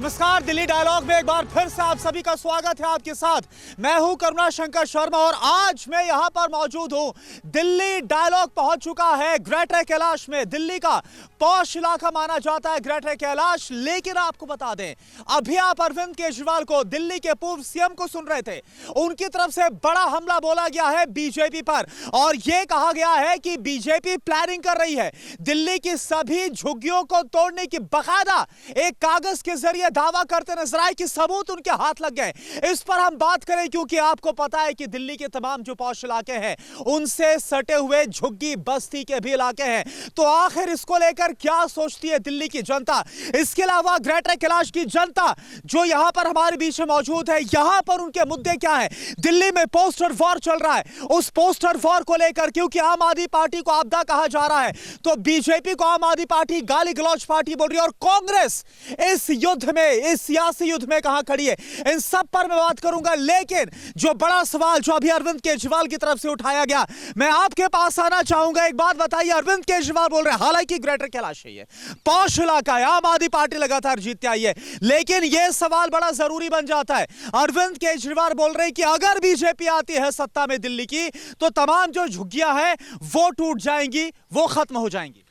नमस्कार, दिल्ली डायलॉग में एक बार फिर से आप सभी का स्वागत है। आपके साथ मैं हूं करुणा शंकर शर्मा और आज मैं यहां पर मौजूद हूं। दिल्ली डायलॉग पहुंच चुका है ग्रेटर कैलाश में। दिल्ली का पॉश इलाका माना जाता है ग्रेटर कैलाश, लेकिन आपको बता दें, अभी आप अरविंद केजरीवाल को, दिल्ली के पूर्व सीएम को सुन रहे थे। उनकी तरफ से बड़ा हमला बोला गया है बीजेपी पर और यह कहा गया है कि बीजेपी प्लानिंग कर रही है दिल्ली की सभी झुग्गियों को तोड़ने की। बाकायदा एक कागज के जरिए दावा करते नजर आए कि सबूत उनके हाथ लग गए। इस पर हम बात करें क्योंकि आपको पता है कि दिल्ली के तमाम जो पॉश इलाके हैं उनसे सटे हुए झुग्गी बस्ती के भी इलाके हैं। तो आखिर इसको लेकर क्या सोचती है दिल्ली की जनता? इसके अलावा ग्रेटर कैलाश की जनता जो यहां पर हमारे बीच में मौजूद है, यहां पर उनके मुद्दे क्या है? दिल्ली में पोस्टर वॉर चल रहा है, उस पोस्टर वॉर को लेकर क्योंकि आम आदमी पार्टी को आपदा कहा जा रहा है तो बीजेपी को आम आदमी पार्टी गाली गलौज पार्टी बोल रही है और कांग्रेस इस युद्ध में, इस सियासी युद्ध में कहां खड़ी है, इन सब पर मैं बात करूंगा। लेकिन जो बड़ा सवाल जो अभी अरविंद केजरीवाल की तरफ से उठाया गया, मैं आपके पास आना चाहूंगा। एक बात बताइए, अरविंद केजरीवाल बोल रहे हैं हालांकि ग्रेटर कैलाश है, पॉश इलाका है, आम आदमी पार्टी लगातार जीतती आई है, लेकिन यह सवाल बड़ा जरूरी बन जाता है। अरविंद केजरीवाल बोल रहे हैं कि अगर बीजेपी आती है सत्ता में दिल्ली की तो तमाम जो झुग्गियां हैं वो टूट जाएंगी, वो खत्म हो जाएंगी।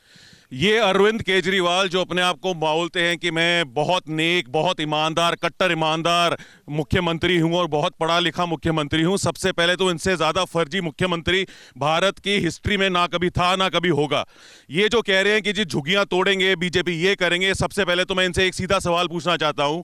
ये अरविंद केजरीवाल जो अपने आप को बोलते हैं कि मैं बहुत नेक, बहुत ईमानदार, कट्टर ईमानदार मुख्यमंत्री हूं और बहुत पढ़ा लिखा मुख्यमंत्री हूं। सबसे पहले तो इनसे ज़्यादा फर्जी मुख्यमंत्री भारत की हिस्ट्री में ना कभी था ना कभी होगा। ये जो कह रहे हैं कि जी झुग्गियां तोड़ेंगे, बीजेपी ये करेंगे, सबसे पहले तो मैं इनसे एक सीधा सवाल पूछना चाहता हूं।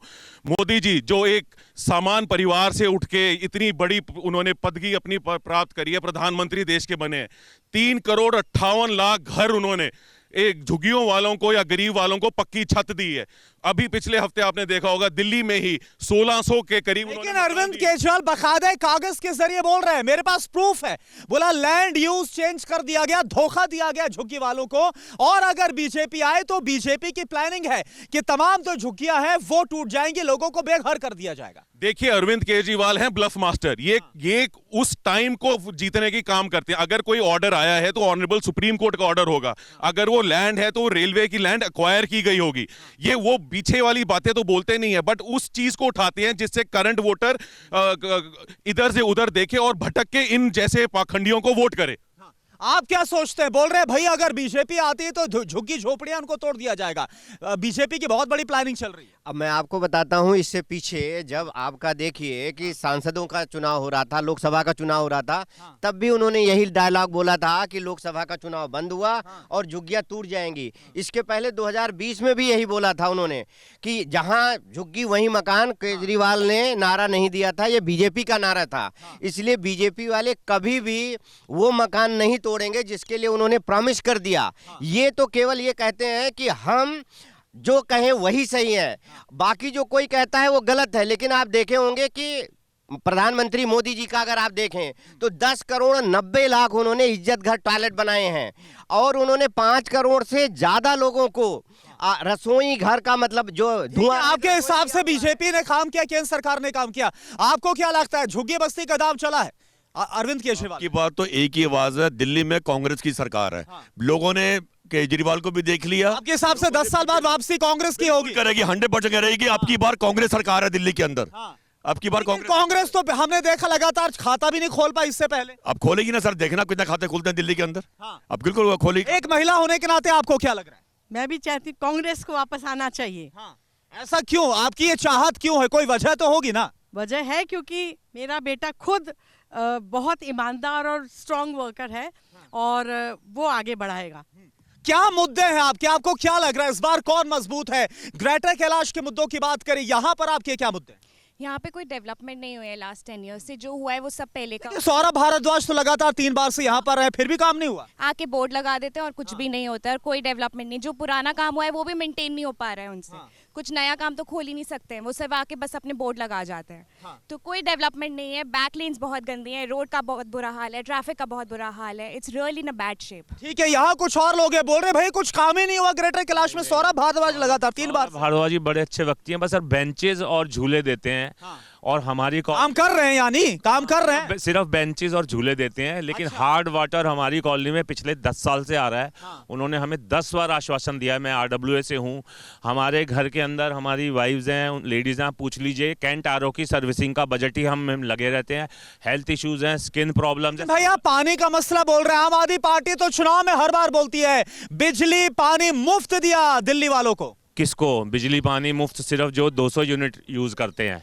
मोदी जी जो एक सामान्य परिवार से उठ के इतनी बड़ी उन्होंने पदवी अपनी प्राप्त करी है, प्रधानमंत्री देश के बने हैं, 3,58,00,000 घर उन्होंने एक झुग्गियों वालों को या गरीब वालों को पक्की छत दी है। अभी पिछले हफ्ते आपने देखा होगा दिल्ली में ही 1600 के करीब। लेकिन अरविंद केजरीवाल बकायदा कागज के जरिए बोल रहे हैं, मेरे पास प्रूफ है, बोला लैंड यूज चेंज कर दिया गया, धोखा दिया गया झुग्गी वालों को और अगर बीजेपी आए तो बीजेपी की प्लानिंग है कि तमाम जो झुग्गियां हैं वो टूट जाएंगी, लोगों को बेघर कर दिया जाएगा। देखिए, अरविंद केजरीवाल हैं ब्लफ मास्टर। ये उस टाइम को जीतने की काम करते हैं। अगर कोई ऑर्डर आया है तो ऑनरेबल सुप्रीम कोर्ट का ऑर्डर होगा, अगर वो लैंड है तो रेलवे की लैंड एक्वायर की गई होगी। ये वो पीछे वाली बातें तो बोलते नहीं है, बट उस चीज को उठाते हैं जिससे करंट वोटर इधर से उधर देखे और भटक के इन जैसे पाखंडियों को वोट करे। आप क्या सोचते हैं? बोल रहे हैं भाई अगर बीजेपी आती है तो झुग्गी झोपड़ियां उनको तोड़ दिया जाएगा। बीजेपी की बहुत बड़ी प्लानिंग चल रही है। अब मैं आपको बताता हूं, इससे पीछे जब आपका देखिए कि सांसदों का चुनाव हो रहा था, लोकसभा का चुनाव हो रहा था, तब भी उन्होंने यही डायलॉग बोला था कि लोकसभा का चुनाव बंद हुआ और झुग्गियां टूट जाएंगी। इसके पहले 2020 में भी यही बोला था उन्होंने कि जहां झुग्गी वहीं मकान। केजरीवाल ने नारा नहीं दिया था, ये बीजेपी का नारा था, इसलिए बीजेपी वाले कभी भी वो मकान नहीं तोड़ेंगे जिसके लिए उन्होंने प्रॉमिस कर दिया। ये तो केवल ये कहते हैं कि हम जो कहें वही सही है, बाकी जो कोई कहता है वो गलत है। लेकिन आप देखे होंगे कि प्रधानमंत्री मोदी जी का अगर आप देखें तो 10,90,00,000 उन्होंने इज्जत घर टॉयलेट बनाए हैं और उन्होंने 5 करोड़ से ज्यादा लोगों को रसोई घर का मतलब जो धुआं। आपके हिसाब से बीजेपी ने काम किया, केंद्र सरकार ने काम किया, आपको क्या लगता है झुग्गी बस्ती का दाम चला है? अरविंद केजरीवाल की बात तो एक ही आवाज है, दिल्ली में कांग्रेस की सरकार है। लोगों ने केजरीवाल को भी देख लिया। आपके हिसाब से 10 साल बाद वापसी कांग्रेस की होगी? करेगी, 100% करेगी। आपकी बार कांग्रेस सरकार है दिल्ली के अंदर। आपकी बार कांग्रेस तो हमने देखा लगातार खाता भी नहीं खोल पाई इससे पहले। अब खोलेगी ना सर, देखना कितने खाते खुलते हैं दिल्ली के अंदर। अब बिल्कुल खोलेगी। एक महिला होने के नाते आपको क्या लग रहा है? मैं भी चाहती कांग्रेस को वापस आना चाहिए। ऐसा क्यों? आपकी ये चाहत क्यों है? कोई वजह तो होगी ना? वजह है क्योंकि मेरा बेटा खुद बहुत ईमानदार और स्ट्रॉन्ग वर्कर है और वो आगे बढ़ाएगा। क्या मुद्दे हैं आपके? आपको क्या लग रहा है इस बार कौन मजबूत है? ग्रेटर कैलाश के मुद्दों की बात करें, यहाँ पर आपके क्या मुद्दे हैं? यहाँ पे कोई डेवलपमेंट नहीं हुई है लास्ट 10 ईयर्स से। जो हुआ है वो सब पहले का। सौरभ भारद्वाज तो लगातार 3 बार से यहाँ पर है, फिर भी काम नहीं हुआ। आके बोर्ड लगा देते हैं और कुछ भी नहीं होता है और कोई डेवलपमेंट नहीं। जो पुराना काम हुआ है वो भी मेंटेन नहीं हो पा रहा है उनसे। कुछ नया काम तो खोल ही नहीं सकते हैं, वो सिर्फ आके बस अपने बोर्ड लगा जाते हैं। तो कोई डेवलपमेंट नहीं है। बैक लेन्स बहुत गंदी है, रोड का बहुत बुरा हाल है, ट्रैफिक का बहुत बुरा हाल है। It's really in a bad shape. ठीक है, यहाँ कुछ और लोग हैं, बोल रहे भाई कुछ काम ही नहीं हुआ ग्रेटर कैलाश में। सौरभ भारद्वाज लगातार 3 बार। भारद्वाज बड़े अच्छे व्यक्ति हैं, बस सर बेंचेस और झूले देते हैं। और हमारी काम कर रहे हैं, यानी काम कर रहे हैं। सिर्फ बेंचेस और झूले देते हैं, लेकिन हार्ड वाटर हमारी कॉलोनी में पिछले 10 साल से आ रहा है। उन्होंने हमें 10 बार आश्वासन दिया है। मैं RWA से हूँ। हमारे घर के अंदर हमारी वाइफ्स हैं, लेडीज़ हैं, पूछ लीजिए। कैंट RO की सर्विसिंग का बजट ही हम लगे रहते हैं। हेल्थ इश्यूज हैं, स्किन प्रॉब्लम्स हैं। भैया पानी का मसला बोल रहे हैं, आम आदमी पार्टी तो चुनाव में हर बार बोलती है बिजली पानी मुफ्त दिया दिल्ली वालों को। किसको बिजली पानी मुफ्त? सिर्फ जो 200 यूनिट यूज करते हैं।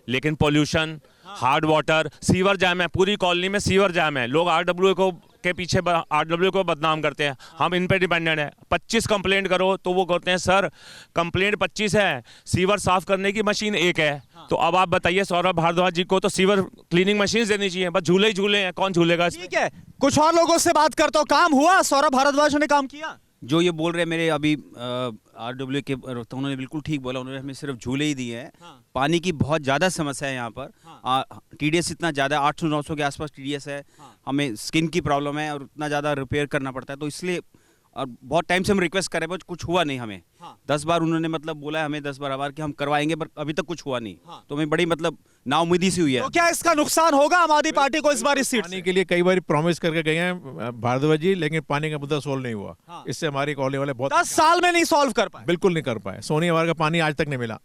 लेकिन pollution, hard water, sewer jam है, पूरी कॉलोनी में सीवर जैम है। लोग RWA को के पीछे RWA को बदनाम करते हैं। हम इन पे डिपेंडेंट है। 25 कंप्लेंट करो तो वो कहते हैं सर कंप्लेंट 25 है, सीवर साफ करने की मशीन एक है। तो अब आप बताइए सौरभ भारद्वाज जी को तो सीवर क्लीनिंग मशीन देनी चाहिए। बस झूले ही झूले हैं, कौन झूलेगा इसमें? ठीक है, कुछ और लोगों से बात करता हूं। काम हुआ? सौरभ भारद्वाज ने काम किया? जो ये बोल रहे हैं मेरे अभी RWA के, तो उन्होंने बिल्कुल ठीक बोला। उन्होंने हमें सिर्फ झूले ही दिए हैं। पानी की बहुत ज़्यादा समस्या है यहाँ पर। TDS इतना ज़्यादा 800-900 के आसपास TDS है। हमें स्किन की प्रॉब्लम है और उतना ज़्यादा रिपेयर करना पड़ता है। तो इसलिए और बहुत टाइम से हम रिक्वेस्ट कर रहे हैं, बट कुछ हुआ नहीं हमें। 10 बार उन्होंने मतलब बोला है हमें 10 बार कि हम करवाएंगे, पर अभी तक कुछ हुआ नहीं। तो हमें बड़ी मतलब नाउम्मीदी सी हुई है। तो क्या इसका नुकसान होगा आम आदमी पार्टी को इस बार इस सीट पानी के लिए कई बार प्रॉमिस करके गए हैं भारद्वाज जी, लेकिन पानी का मुद्दा सोल्व नहीं हुआ। इससे हमारी कॉलोनी वाले बहुत 10 साल में नहीं सॉल्व कर पाए। बिल्कुल नहीं कर पाए। सोनीवार का पानी आज तक नहीं मिला।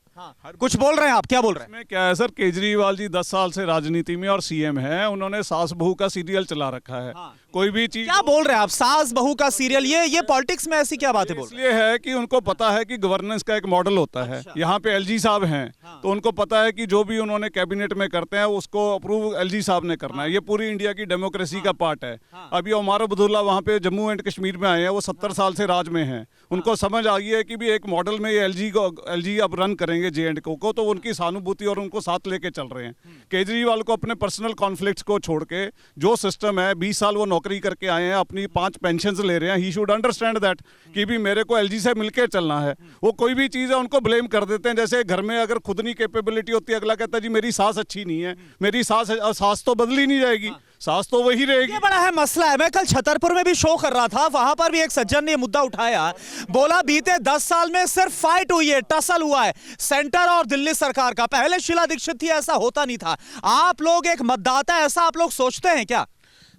कुछ बोल रहे हैं आप, क्या बोल रहे हैं? इसमें क्या है सर, केजरीवाल जी 10 साल से राजनीति में और CM है। उन्होंने सास बहू का सीरियल चला रखा है। कोई भी चीज क्या बोल रहे हैं आप? सास बहू का सीरियल, ये पॉलिटिक्स में ऐसी क्या बातें बोल रहे हैं? इसलिए है कि उनको पता है कि गवर्नेंस का एक मॉडल होता है। यहाँ पे LG साहब हैं, तो उनको पता है कि जो भी उन्होंने कैबिनेट में करते हैं उसको अप्रूव LG साहब ने करना है। ये पूरी इंडिया की डेमोक्रेसी का पार्ट है। अभी उमर अब्दुल्ला वहाँ पे जम्मू एंड कश्मीर में आए हैं, वो 70 साल से राज में हैं। उनको समझ आ गई है कि भी एक मॉडल में ये LG अब रन करेंगे J&K को, तो उनकी सहानुभूति और उनको साथ लेके चल रहे हैं। केजरीवाल को अपने पर्सनल कॉन्फ्लिक्ट्स को छोड़ के जो सिस्टम है, 20 साल वो नौकरी करके आए हैं, अपनी 5 पेंशन ले रहे हैं। ही शुड अंडरस्टैंड दैट कि भी मेरे को LG से मिलके चलना है। वो कोई भी चीज़ है उनको ब्लेम कर देते हैं। जैसे घर में अगर खुद नहीं कैपेबिलिटी होती है, अगला कहता है जी मेरी सास अच्छी नहीं है, मेरी सास तो बदली नहीं जाएगी, सास तो वही रहेगी। ये बड़ा है मसला है। मैं कल छतरपुर में भी शो कर रहा था, वहां पर भी एक सज्जन ने ये मुद्दा उठाया। बोला बीते 10 साल में सिर्फ फाइट हुई है, टसल हुआ है सेंटर और दिल्ली सरकार का। पहले शीला दीक्षित थी, ऐसा होता नहीं था। आप लोग एक मतदाता, ऐसा आप लोग सोचते हैं क्या?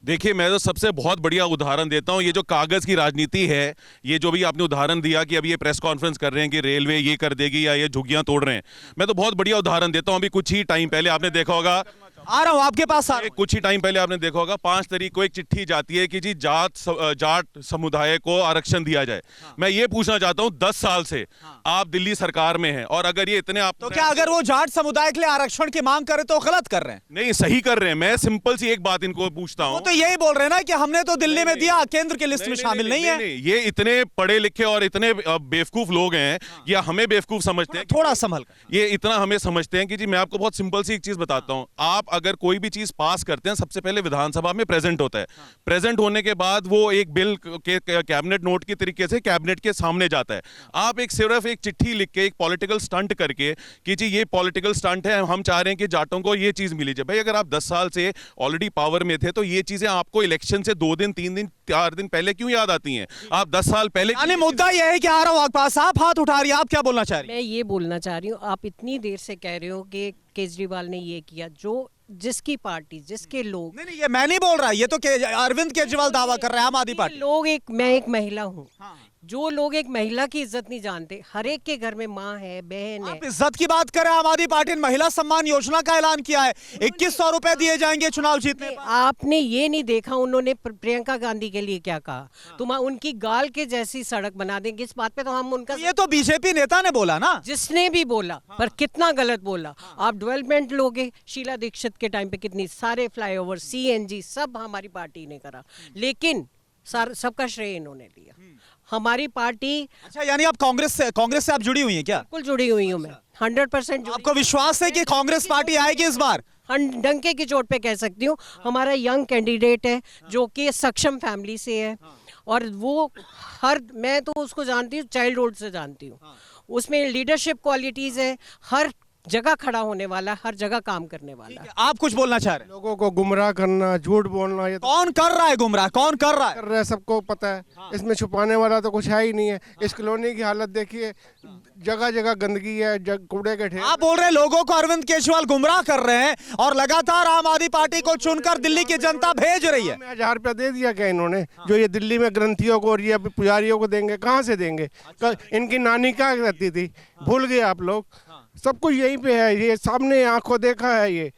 देखिए, मैं तो सबसे बहुत बढ़िया उदाहरण देता हूं। ये जो कागज की राजनीति है, ये जो भी आपने उदाहरण दिया कि अभी ये प्रेस कॉन्फ्रेंस कर रहे हैं कि रेलवे ये कर देगी या ये झुग्गियां तोड़ रहे हैं, मैं तो बहुत बढ़िया उदाहरण देता हूं। अभी कुछ ही टाइम पहले आपने देखा होगा, आ रहा हूं आपके पास। कुछ ही टाइम पहले आपने देखा होगा 5 तारीख को एक चिट्ठी जाती है कि जी जाट समुदाय को आरक्षण दिया जाए। मैं ये पूछना चाहता हूं, 10 साल से आप दिल्ली सरकार में हैं और अगर ये इतने आप तो क्या अगर वो जाट समुदाय के लिए आरक्षण की मांग करे तो गलत कर रहे हैं? नहीं, सही कर रहे हैं। मैं सिंपल सी एक बात इनको पूछता हूं। वो तो यही बोल रहे हैं ना कि हमने तो दिल्ली में दिया, केंद्र की लिस्ट में शामिल नहीं है। ये इतने पढ़े लिखे और इतने बेवकूफ लोग हैं, या हमें बेवकूफ समझते हैं? थोड़ा संभल कर। ये इतना हमें समझते हैं कि जी मैं आपको बहुत सिंपल सी एक चीज बताता हूं। आप अगर कोई भी चीज पास करते हैं, सबसे पहले विधानसभा में प्रेजेंट होता है। प्रेजेंट होने के बाद वो एक बिल के कैबिनेट नोट की तरीके से कैबिनेट के सामने जाता है। आप सिर्फ एक चिट्ठी लिख के, एक पॉलिटिकल स्टंट करके कि जी ये पॉलिटिकल स्टंट है, हम चाह रहे हैं कि जाटों को ये चीज मिली जाए। भाई अगर आप 10 साल से ऑलरेडी पावर में थे तो ये चीजें आपको इलेक्शन से 2 दिन 3 दिन 4 दिन पहले क्यों याद आती हैं? आप 10 साल पहले। यानी मुद्दा यह है कि आ रहा हूं आपके पास, आप हाथ उठा रही हैं, आप क्या बोलना चाह रही हैं? मैं ये बोलना चाह रही हूँ, आप इतनी देर से कह रहे हो कि केजरीवाल ने ये किया, जो जिसकी पार्टी, जिसके लोग। नहीं, ये मैं नहीं बोल रहा, ये तो अरविंद केजरीवाल दावा कर रहे हैं, आम आदमी पार्टी। लोग मैं एक महिला हूँ। जो लोग एक महिला की इज्जत नहीं जानते, हर एक के घर में माँ है, बहन है। आप इज्जत की बात करें, आम आदमी पार्टी ने महिला सम्मान योजना का ऐलान किया है, 2100 रुपए दिए जाएंगे चुनाव जीतने पर। आपने ये नहीं देखा उन्होंने प्रियंका गांधी के लिए क्या कहा? तुम उनकी गाल के जैसी सड़क बना देंगे, इस बात पे तो हम उनका। ये तो बीजेपी नेता ने बोला ना। जिसने भी बोला, पर कितना गलत बोला। आप डेवलपमेंट लोगे, शीला दीक्षित के टाइम पे कितनी सारे फ्लाईओवर, CNG सब हमारी पार्टी ने करा, लेकिन सबका श्रेय इन्होंने लिया। हमारी पार्टी। अच्छा, यानी आप कांग्रेस से आप जुड़ी हुई हैं क्या? बिल्कुल जुड़ी हुई हूँ मैं, 100%। आपको विश्वास है कि कांग्रेस पार्टी आएगी इस बार? डंके की चोट पे कह सकती हूँ। हमारा यंग कैंडिडेट है जो कि सक्षम फैमिली से है, और वो मैं तो उसको जानती हूँ, चाइल्डहुड से जानती हूँ। उसमें लीडरशिप क्वालिटीज है, हर जगह खड़ा होने वाला है, हर जगह काम करने वाला है। आप कुछ बोलना चाह रहे हैं? लोगों को गुमराह करना, झूठ बोलना, ये तो कौन कर रहा है गुमराह, कौन कर रहा है? कर रहे हैं, सबको पता है। इसमें छुपाने वाला तो कुछ है ही नहीं है। इस कॉलोनी की हालत देखिए, जगह जगह गंदगी है, कूड़े के ढेर। आप बोल रहे हैं लोगों को अरविंद केजरीवाल गुमराह कर रहे हैं और लगातार आम आदमी पार्टी को चुनकर दिल्ली की जनता भेज रही है। 1000 रुपया दे दिया क्या इन्होंने? जो ये दिल्ली में ग्रंथियों को और ये पुजारियों को देंगे, कहाँ से देंगे? इनकी नानी क्या रहती थी, भूल गए आप लोग? सब कुछ यहीं पे है, ये सामने आंखों देखा है। ये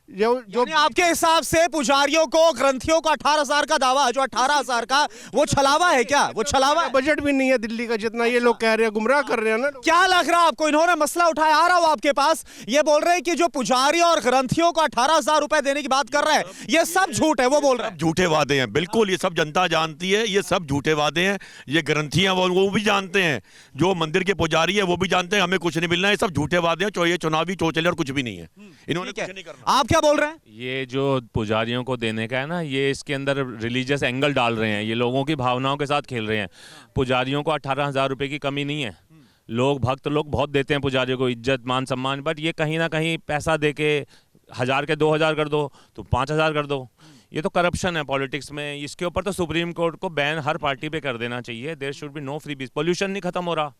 जो यानी आपके हिसाब से पुजारियों को, ग्रंथियों को 18,000 का दावा, जो 18,000 का, वो छलावा है क्या? वो छलावा है? बजट भी नहीं है दिल्ली का जितना ये लोग कह रहे हैं, गुमराह कर रहे हैं ना। क्या लग रहा है आपको? इन्होंने मसला उठाया, आ रहा हूं आपके पास, ये बोल रहे हैं कि जो पुजारी और ग्रंथियों को 18,000 रुपए देने की बात कर रहे हैं, ये सब झूठ है। वो बोल रहे हैं झूठे वादे हैं, बिल्कुल। ये सब जनता जानती है, ये सब झूठे वादे हैं। ये ग्रंथियां वो भी जानते हैं, जो मंदिर के पुजारी है वो भी जानते हैं हमें कुछ नहीं मिलना है। ये सब झूठे वादे हैं, ये चुनावी चौचले और कुछ भी नहीं है। इन्होंने कुछ नहीं करना। आप क्या बोल रहे हैं? ये जो पुजारियों को देने का है ना, ये इसके अंदर रिलीजियस एंगल डाल रहे हैं, ये लोगों की भावनाओं के साथ खेल रहे हैं। पुजारियों को 18,000 रुपए की कमी नहीं है। लोग, भक्त लोग बहुत देते हैं पुजारियों को, इज्जत मान सम्मान, बट ये कहीं ना कहीं पैसा दे के 1000 के 2000 कर दो तो 5000 कर दो। ये तो करप्शन है पॉलिटिक्स में। इसके ऊपर तो सुप्रीम कोर्ट को बैन हर पार्टी पे कर देना चाहिए। There should be no freebies. Pollution नहीं खत्म हो रहा।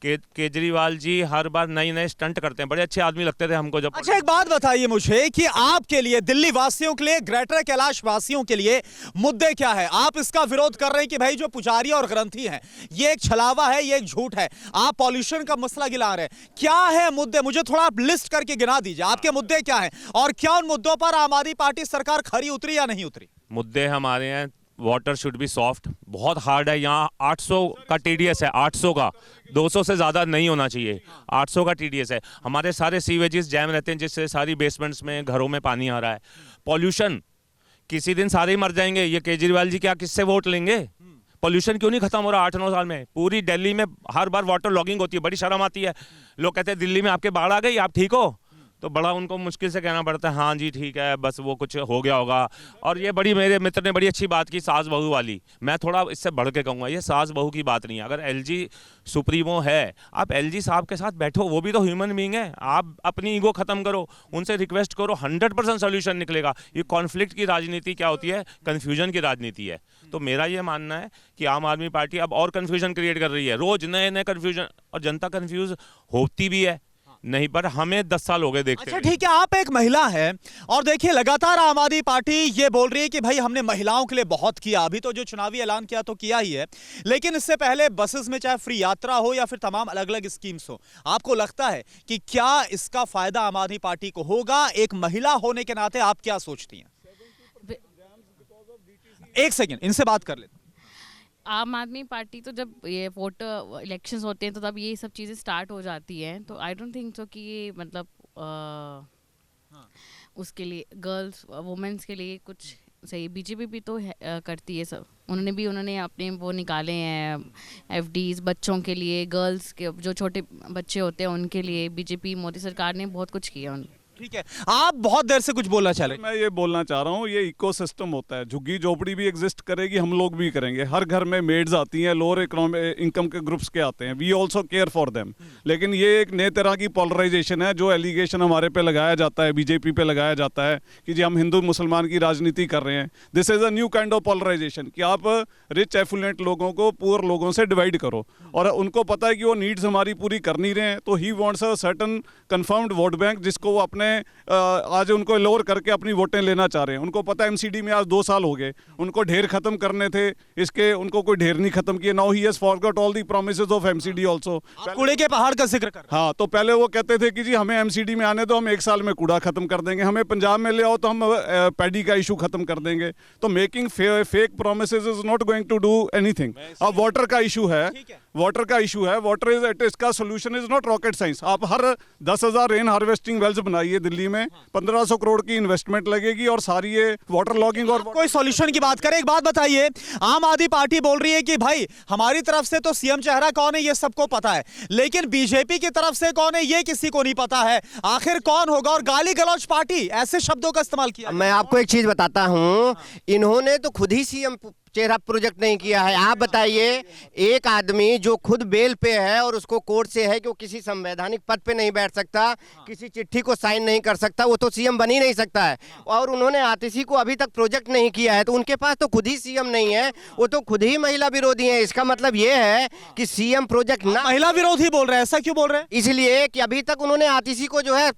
केजरीवाल जी हर बार नए नए स्टंट करते हैं। बड़े अच्छे आदमी लगते थे हमको जब। अच्छा, एक बात बताइए मुझे कि आपके लिए, दिल्ली वासियों के लिए, ग्रेटर कैलाश वासियों के लिए मुद्दे क्या है? आप इसका विरोध कर रहे हैं कि भाई जो पुजारी और ग्रंथी हैं, ये एक छलावा है, ये एक झूठ है। आप पॉल्यूशन का मसला गिला रहे हैं। क्या है मुद्दे? मुझे थोड़ा आप लिस्ट करके गिना दीजिए, आपके मुद्दे क्या हैं और क्या उन मुद्दों पर आम आदमी पार्टी सरकार खरी उतरी या नहीं उतरी? मुद्दे हमारे हैं, वाटर शुड बी सॉफ्ट। बहुत हार्ड है यहाँ। 800 का टीडीएस है, 800 का, 200 से ज़्यादा नहीं होना चाहिए। 800 का टीडीएस है। हमारे सारे सीवेजेस जैम रहते हैं, जिससे सारी बेसमेंट्स में, घरों में पानी आ रहा है। पॉल्यूशन, किसी दिन सारे ही मर जाएंगे। ये केजरीवाल जी क्या किससे वोट लेंगे? पॉल्यूशन क्यों नहीं खत्म हो रहा 8-9 साल में? पूरी दिल्ली में हर बार वाटर लॉगिंग होती है, बड़ी शर्म आती है। लोग कहते हैं दिल्ली में आपके बाढ़ आ गई, आप ठीक हो? तो बड़ा उनको मुश्किल से कहना पड़ता है हाँ जी ठीक है, बस वो कुछ हो गया होगा। और ये बड़ी, मेरे मित्र ने बड़ी अच्छी बात की, सास बहू वाली। मैं थोड़ा इससे बढ़ के कहूँगा, ये सास बहू की बात नहीं है। अगर एलजी सुप्रीमो है, आप एलजी साहब के साथ बैठो, वो भी तो ह्यूमन बीइंग है। आप अपनी ईगो खत्म करो, उनसे रिक्वेस्ट करो, 100% सोल्यूशन निकलेगा। ये कॉन्फ्लिक्ट की राजनीति क्या होती है? कन्फ्यूजन की राजनीति है। तो मेरा ये मानना है कि आम आदमी पार्टी अब और कन्फ्यूजन क्रिएट कर रही है, रोज नए नए कन्फ्यूजन, और जनता कन्फ्यूज होती भी है नहीं, पर हमें 10 साल हो गए देखते। अच्छा ठीक है, आप एक महिला है और देखिए लगातार आम आदमी पार्टी ये बोल रही है कि भाई हमने महिलाओं के लिए बहुत किया। अभी तो जो चुनावी ऐलान किया तो किया ही है, लेकिन इससे पहले बसेस में चाहे फ्री यात्रा हो या फिर तमाम अलग अलग स्कीम्स हो, आपको लगता है कि क्या इसका फायदा आम आदमी पार्टी को होगा? एक महिला होने के नाते आप क्या सोचती हैं? एक सेकेंड, इनसे बात कर लेते। आम आदमी पार्टी तो जब ये वोट इलेक्शंस होते हैं तो तब ये सब चीज़ें स्टार्ट हो जाती हैं। तो आई डोंट थिंक सो कि ये मतलब उसके लिए गर्ल्स वुमेन्स के लिए कुछ सही। बीजेपी भी तो करती है सब। उन्होंने अपने वो निकाले हैं एफडीज बच्चों के लिए, गर्ल्स के जो छोटे बच्चे होते हैं उनके लिए। बीजेपी मोदी सरकार ने बहुत कुछ किया उन। ठीक है, आप बहुत देर से कुछ बोलना चाह रहे हैं। मैं ये बोलना चाह रहा हूँ, ये इकोसिस्टम होता है। झुग्गी झोपड़ी भी एग्जिस्ट करेगी, हम लोग भी करेंगे। हर घर में मेड्स आती हैं, लोअर इकोनॉमिक इनकम के ग्रुप्स के आते हैं। We also care for them. लेकिन ये एक नए तरह की पोलराइजेशन है, जो एलिगेशन हमारे पे लगाया जाता है, बीजेपी पे लगाया जाता है कि जी हम हिंदू मुसलमान की राजनीति कर रहे हैं। This is a new kind of polarization कि आप रिच एफुलेंट लोगों को पुअर लोगों से डिवाइड करो, और उनको पता है कि वो नीड्स हमारी पूरी कर नहीं रहे हैं। तो he wants a certain confirmed vote bank, जिसको वो अपने आज उनको लोअर करके अपनी वोटें लेना चाह रहे हैं। उनको पता है एमसीडी में आज 2 साल हो गए, उनको ढेर खत्म करने थे, इसके उनको कोई ढेर नहीं खत्म किए। Now he has forgot all the promises of MCD also. कूड़े के पहाड़ का जिक्र कर। हाँ, तो पहले वो कहते थे कि जी हमें एमसीडी में आने दो, हम 1 साल में कूड़ा खत्म कर देंगे। हमें पंजाब में ले आओ तो हम पैडी का इशू खत्म कर देंगे। तो making fake promises is not going to do anything. अब वाटर का इशू है, वाटर का इशू है, वाटर इज इसका solution is not rocket science. आप हर 10,000 रेन हार्वेस्टिंग वेल्स बनाइए दिल्ली में, 1500 करोड़ की इन्वेस्टमेंट लगेगी और सारी ये वाटर लॉगिंग और कोई सॉल्यूशन की बात करें। एक बात बताइए, आम आदमी पार्टी बोल रही है कि भाई हमारी तरफ से तो सीएम चेहरा कौन है ये सबको पता है, लेकिन बीजेपी की तरफ से कौन है ये किसी को नहीं पता है। आखिर कौन होगा? और गाली गलौज पार्टी, ऐसे शब्दों का इस्तेमाल किया। मैं आपको एक चीज बताता हूं, इन्होंने तो खुद ही सीएम चेहरा प्रोजेक्ट नहीं किया है। आप बताइए, एक आदमी जो खुद बेल पे है और उसको कोर्ट से है कि वो किसी संवैधानिक पद पे नहीं बैठ सकता, किसी चिट्ठी को साइन नहीं कर सकता, वो तो सीएम बन ही नहीं सकता है। और उन्होंने आतिशी को अभी तक प्रोजेक्ट नहीं किया है, तो उनके पास तो खुद ही सीएम नहीं है, वो तो खुद ही महिला विरोधी है। इसका मतलब ये है कि सीएम प्रोजेक्ट ना, महिला विरोधी बोल रहे हैं, ऐसा क्यों बोल रहे हैं? इसलिए कि अभी तक उन्होंने आतिशी को जो है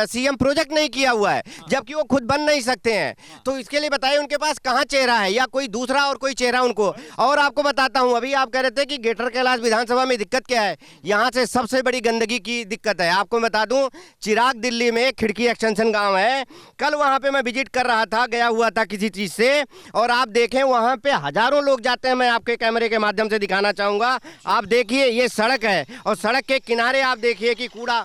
सीएम प्रोजेक्ट नहीं किया हुआ है, जबकि वो खुद बन नहीं सकते हैं। तो इसके लिए बताइए उनके पास कहाँ चेहरा है, या कोई दूसरा और कोई चेहरा उनको। और आपको बताता हूँ, अभी आप कह रहे थे कि ग्रेटर कैलाश विधानसभा में दिक्कत क्या है, यहाँ से सबसे बड़ी गंदगी की दिक्कत है। आपको बता दूं, चिराग दिल्ली में खिड़की एक्सटेंशन गांव है, कल वहाँ पे मैं विजिट कर रहा था, गया हुआ था किसी चीज से, और आप देखें वहाँ पे हजारों लोग जाते हैं। मैं आपके कैमरे के माध्यम से दिखाना चाहूंगा। आप देखिए, ये सड़क है और सड़क के किनारे आप देखिए कि कूड़ा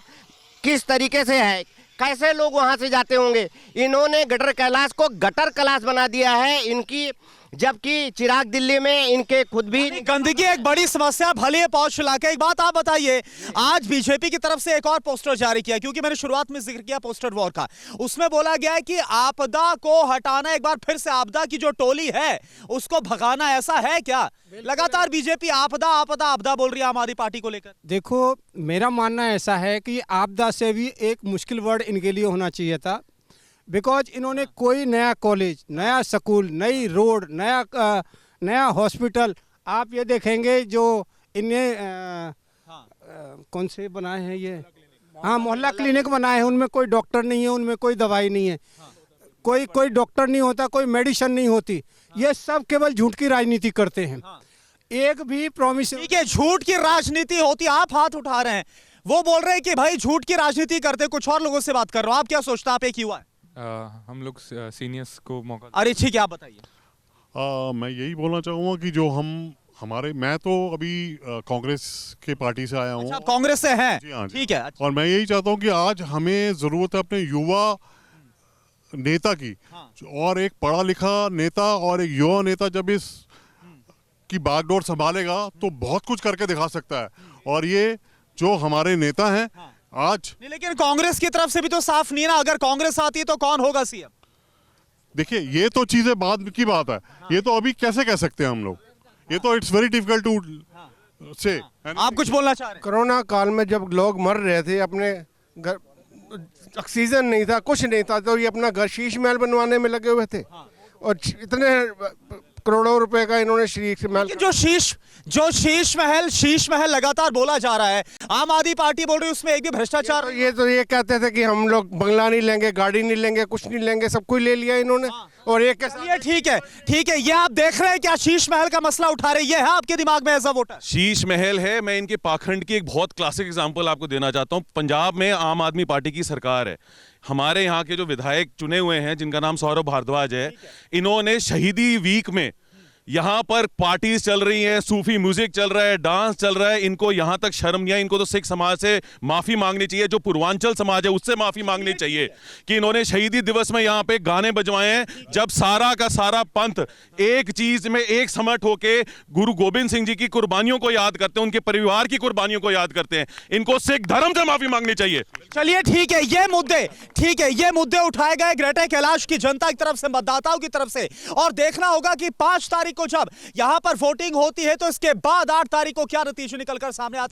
किस तरीके से है, कैसे लोग वहां से जाते होंगे। इन्होंने गटर कैलाश को गटर कैलाश बना दिया है इनकी, जबकि चिराग दिल्ली में इनके खुद भी गंदगी एक बड़ी समस्या भले ही पहुंच इलाके। एक बात आप बताइए, आज बीजेपी की तरफ से एक और पोस्टर जारी किया, क्योंकि मैंने शुरुआत में जिक्र किया पोस्टर वॉर का, उसमें बोला गया है कि आपदा को हटाना, एक बार फिर से आपदा की जो टोली है उसको भगाना। ऐसा है क्या? लगातार बीजेपी आपदा आपदा आपदा बोल रही है आम आदमी पार्टी को लेकर। देखो, मेरा मानना ऐसा है कि आपदा से भी एक मुश्किल वर्ड इनके लिए होना चाहिए था, बिकॉज इन्होंने कोई नया कॉलेज, नया स्कूल, नई रोड, नया हॉस्पिटल, आप ये देखेंगे जो इन्हें कौन से बनाए हैं ये, हाँ, मोहल्ला क्लिनिक बनाए हैं, उनमें कोई डॉक्टर नहीं है, उनमें कोई दवाई नहीं है, कोई डॉक्टर नहीं होता, कोई मेडिसिन नहीं होती। ये सब केवल झूठ की राजनीति करते हैं। एक भी प्रॉमिस, ठीक है, झूठ की राजनीति होती, आप हाथ उठा रहे हैं, वो बोल रहे हैं कि भाई झूठ की राजनीति करते। कुछ और लोगों से बात कर रहा हूं, आप क्या सोचते हैं? आप एक युवा है, हम लोग सीनियर्स को मौका। अरे ठीक है, आप बताइए। मैं यही बोलना चाहूँगा कि जो मैं तो अभी कांग्रेस के पार्टी से आया हूँ। अच्छा, कांग्रेस से हैं? जी हाँ, ठीक है। अच्छा। और मैं यही चाहता हूँ कि आज हमें ज़रूरत है अपने युवा नेता की। और एक पढ़ा लिखा नेता और एक युवा नेता जब इस की बागडोर संभालेगा तो बहुत कुछ करके दिखा सकता है। और ये जो हमारे नेता हैं आज नहीं, लेकिन कांग्रेस की तरफ से भी तो साफ नहीं है ना, अगर कांग्रेस आती है तो कौन होगा सीएम? देखिए, ये तो चीजें बाद की बात है, ये तो अभी कैसे कह सकते हैं हम लोग, ये तो इट्स वेरी डिफिकल्ट टू से। आप कुछ बोलना चाह रहे हैं? कोरोना काल में जब लोग मर रहे थे, अपने घर ऑक्सीजन नहीं था, कुछ नहीं था, तो ये अपना घर शीश महल बनवाने में लगे हुए थे। और इतने करोड़ों रुपए का इन्होंने शीश महल, जो शीश महल लगातार बोला जा रहा है, आम आदमी पार्टी बोल रही है उसमें एक भी भ्रष्टाचार। ये कहते थे कि हम लोग बंगला नहीं लेंगे, गाड़ी नहीं लेंगे, कुछ नहीं लेंगे, सब कुछ ले लिया इन्होंने। और ये ठीक है, ये आप देख रहे हैं क्या शीश महल का मसला उठा रहे, ये है आपके दिमाग में ऐसा वोटर? शीश महल है। मैं इनके पाखंड की एक बहुत क्लासिक एग्जांपल आपको देना चाहता हूं। पंजाब में आम आदमी पार्टी की सरकार है, हमारे यहाँ के जो विधायक चुने हुए हैं जिनका नाम सौरभ भारद्वाज है, इन्होंने शहीदी वीक में यहाँ पर पार्टीज चल रही हैं, सूफी म्यूजिक चल रहा है, डांस चल रहा है, इनको यहाँ तक शर्म नहीं आई। इनको तो सिख समाज से माफी मांगनी चाहिए, जो पूर्वांचल समाज है उससे माफी मांगनी चाहिए कि इन्होंने शहीदी दिवस में यहाँ पे गाने बजवाए हैं, जब सारा का सारा पंथ एक चीज में एक समट होके गुरु गोविंद सिंह जी की कुर्बानियों को याद करते हैं, उनके परिवार की कुर्बानियों को याद करते हैं। इनको सिख धर्म से माफी मांगनी चाहिए। चलिए ठीक है, ये मुद्दे उठाए गए ग्रेटर कैलाश की जनता की तरफ से, मतदाताओं की तरफ से, और देखना होगा कि 5 तारीख को जब यहां पर वोटिंग होती है तो इसके बाद 8 तारीख को क्या नतीजे निकलकर सामने आते हैं।